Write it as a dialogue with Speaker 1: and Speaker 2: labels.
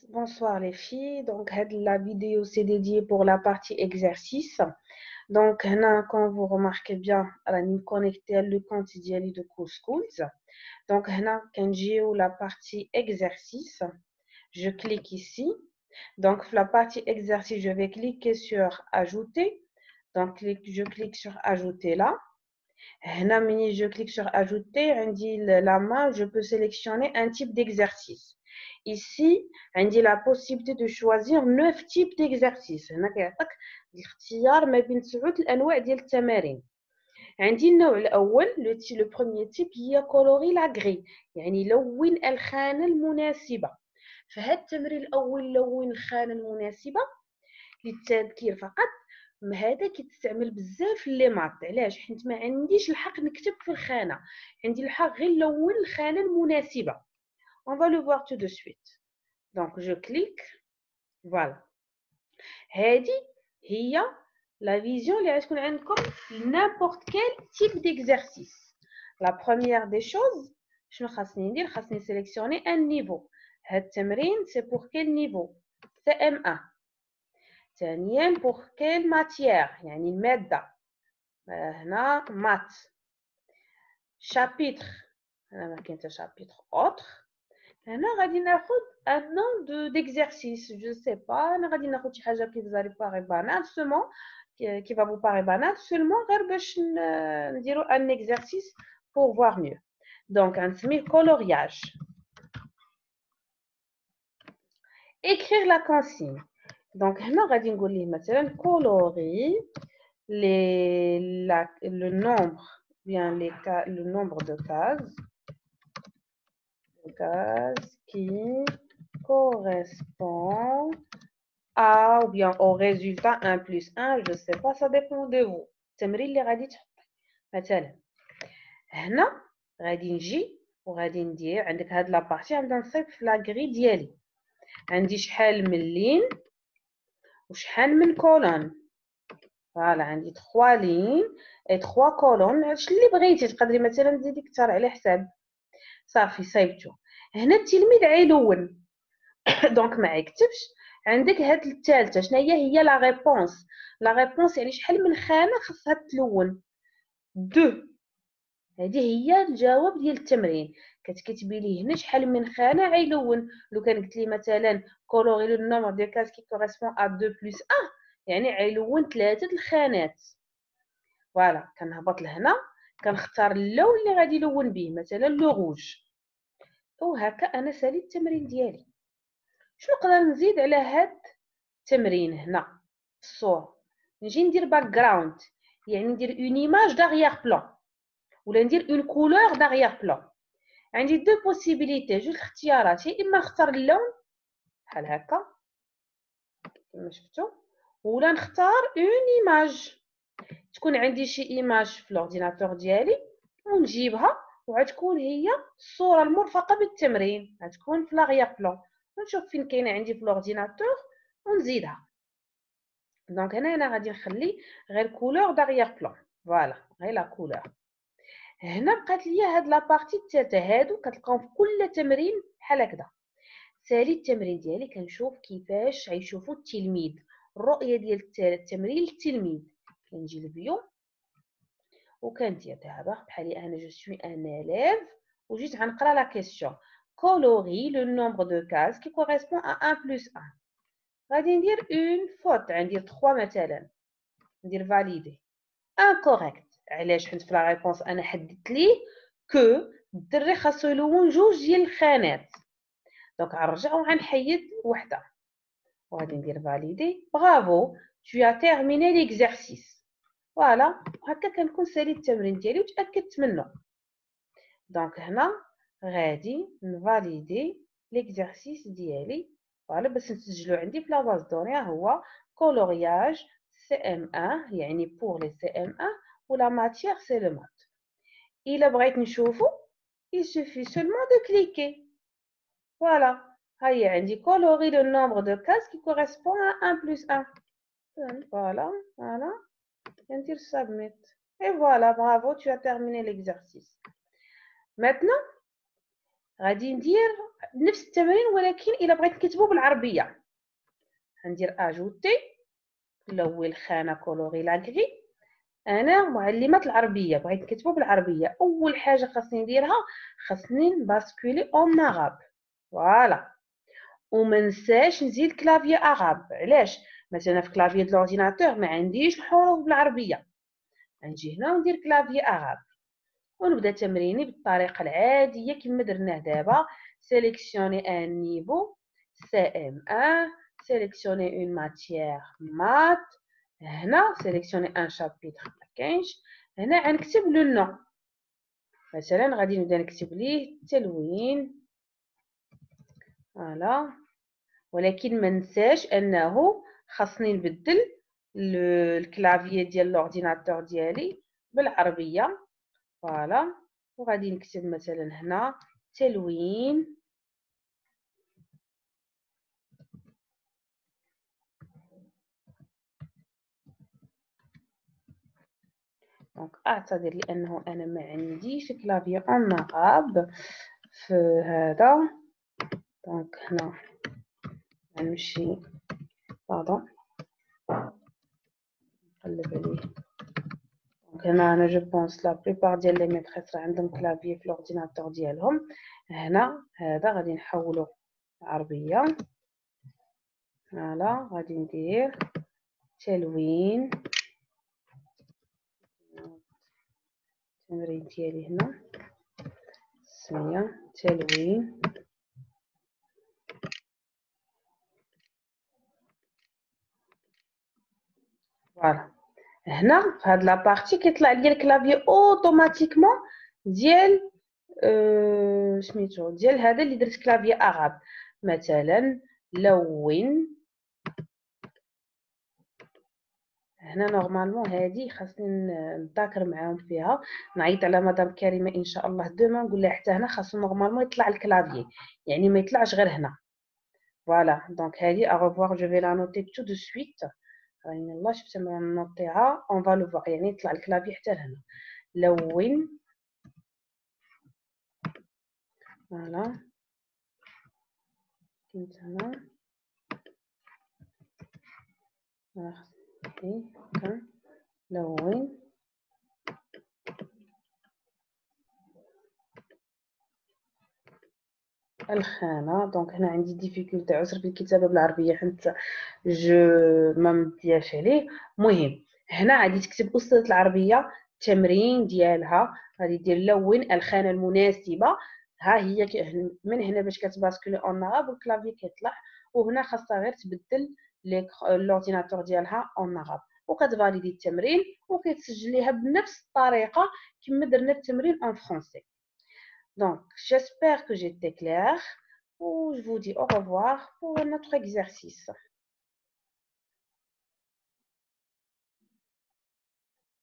Speaker 1: Bonsoir les filles. Donc, la vidéo c'est dédié pour la partie exercice. Donc, quand vous remarquez bien, راني connecté le compte ديالي de Schools. Donc, quand j'ai la partie exercice, je clique ici. Donc, la partie exercice, je vais cliquer sur ajouter. Donc, je clique sur ajouter là. Je clique sur ajouter, on dit la main, je peux sélectionner un type d'exercice. Ici, on dit la possibilité de choisir 9 types d'exercices. هنا كيعطيك الاختيار ما بين 9 الانواع ديال التمارين. عندي النوع الاول le premier type هي كولوري لا غري، يعني لون الخانه المناسبه. فهاد التمرين الاول لون الخانه المناسبه للتذكير فقط. هذا كيتستعمل بزاف في لي مات. علاش؟ حيت ما عنديش الحق نكتب في الخانه، عندي الحق غير نلون الخانه المناسبه. on va le voir tout de suite. donc je clique. voilà. هذه هي la vision اللي غتكون عندكم n'importe quel type d'exercice. la première des choses شنو خاصني ندير؟ خاصني sélectionner un niveau. هاد التمرين c'est pour quel niveau؟ CM1. ثانيا pour quelle matière؟ يعني المادة. هنا مات. chapitre هنا ما كاين حتى chapitre autre. هنا غادي ناخذ un nom d'exercice. je sais pas، انا غادي ناخذ شي حاجه كي vous allez paraître banal seulement qui va vous paraître banal seulement غير باش نديرو un exercice pour voir mieux. donc غنسميه coloriage. écrire la consigne. donc هنا غادي نقول ليه مثلا colorie le nombre bien le nombre de cases qui correspond à ou bien au résultat 1 plus 1. je ne sais pas, ça dépend de vous. التمرين اللي غادي تحطي مثلا هنا غادي نجي وغادي ندير عندك هاد لابارتي غنبدا نصيب في لاكري ديالي. عندي شحال من لين وشحال من كولون. فوالا عندي 3 لين اي 3 كولون. هادشي اللي بغيتي تقدري مثلا تزيدي كثر على حساب. صافي صايبتو. هنا التلميذ عيلون دونك ما يكتبش. عندك هاد الثالثه شنو هي لا ريبونس. لا ريبونس يعني شحال من خانه خاصها تلون. 2. هذه هي الجواب ديال التمرين. كتكتبي لي هنا شحال من خانه عيلون. لو كان قلت لي مثلا كولوري لو نومبر ديال كاس كي كوريسبون ا 2 بلس 1 يعني عيلون 3 الخانات. فوالا كنهبط لهنا كنختار اللون اللي غادي يلون به مثلا لو روج. وهكا انا ساليت التمرين ديالي. شنو نقدر نزيد على هاد التمرين هنا؟ الصوره نجي ندير باك جراوند، يعني ندير اون ايماج داريير بلان ولا ندير اون كولور داريير بلان. عندي دو بوسيبيليتي، جوج اختيارات. يا اما نختار اللون بحال هكا كما شفتوا، ولا نختار اون ايماج. تكون عندي شي ايماج في الاورديناتور ديالي ونجيبها وغتكون هي الصوره المرفقه بالتمرين. غتكون في لاغيير بلان ونشوف فين كاينه عندي في الاورديناتور ونزيدها. دونك انا غادي نخلي غير كولور داريير بلان. فوالا غير لا كولور. هنا بقات ليا هاد لابارتي الثالثه. هادو كتلقاو في كل تمرين بحال هكذا. سالي التمرين ديالي كنشوف كيفاش غيشوفوا التلميذ. الرؤيه ديال التمرين للتلميذ. كنجي للفيو وكندير دابا بحالي انا جو سوي ان élève وجيت غنقرا لا كيسيون. كولوري لو نومبر دو كاز كي كوريسبون ا 1 بلس 1. غادي ندير اون فوت، غندير 3 مثلا ندير فاليدي. انكوريكت. علاش؟ حيت في لا ريبونس انا حددت ليه كو الدري خاصو يلون جوج ديال الخانات. دونك غنرجع وغنحيد وحده وغادي ندير فاليدي. برافو tu as terminé l'exercice. فوالا هكا كنكون ساليت التمرين ديالي وتاكدت منه. دونك هنا غادي نفاليدي ليكزارسيس ديالي. فوالا باش نسجلو عندي في لا باز دوني هو كولورياج CM1 يعني بور لي CM1 ولا ماتيير سي لو مات. الا بغيت نشوفو il suffit seulement de cliquer. voilà هيا عندي كولوري لو نومبر دو كاس كي كوريسبون à 1 plus 1. voilà voilà ندير submit et voilà bravo tu as terminé l'exercice. maintenant غادي ندير نفس التمرين ولكن الا بغيت نكتبو بالعربيه. غندير اجوتي الاول خانه كولوري لا غري. انا معلمه العربيه بغيت نكتبو بالعربيه. اول حاجه خاصني نديرها خاصني نباسكولي اون عرب. فوالا. وما ننساش نزيد كلافي عرب. علاش؟ مثلا في كلافي د لورديناتور ما عنديش الحروف بالعربيه، نجي هنا وندير كلافي عرب ونبدا تمريني بالطريقه العاديه كما درناه دابا. سيليكسيوني ان نيفو CM1، سيليكسيوني اون ماتيير مات. هنا سيليكسيوني ان شابيتر مكاينش. هنا غنكتب لو نو. مثلا غادي نبدا نكتب ليه تلوين. فوالا. ولكن ما ننساش انه خاصني نبدل الكلافيي ديال لورديناتور ديالي بالعربيه. فوالا. وغادي نكتب مثلا هنا تلوين. دونك اعتذر لانه انا ما عنديش كلافي اون عرب في هذا. دونك هنا غنمشي باردون نقلب عليه. دونك هنا انا جو بونس لا بليبار ديال لي ميتريس راه عندهم كلافي في لورديناتور ديالهم. هنا هذا غادي نحولو عربيه. فوالا. غادي ندير تلوين. التمرين ديالي هنا السميه تلوين. فوالا. هنا في هاد لابارتي كيطلع لي الكلافي اوتوماتيكمون ديال سميتو ديال هذا اللي درت كلافي عرب. مثلا لون. هنا نورمالمون هادي خاصني نذاكر معاهم فيها. نعيط على مدام كريمه ان شاء الله دوما نقول لها حتى هنا خاصو نورمالمون يطلع الكلافي، يعني ما يطلعش غير هنا. فوالا. دونك هادي ا revoir جو في لا نوتي تو دو سويت. راني يلاه شفت نوطيها اون فالو فوار، يعني يطلع الكلافي حتى لهنا. لون. فوالا. كنت هنا هكا لون. الخانه. دونك هنا عندي ديفيكولتي عسر في الكتابه بالعربيه حيت جو ما مدياش عليه. المهم هنا غادي تكتب استاذه العربيه التمرين ديالها. غادي دير لون الخانه المناسبه. ها هي من هنا باش كتباسكولي اون عرب والكلافي كيطلع. وهنا خاصها غير تبدل لورديناتور ديالها اون عرب وكتفاليدي التمرين وكتسجليها بنفس الطريقه كما درنا التمرين en français. Donc, j'espère que j'étais claire. Je vous dis au revoir pour notre exercice.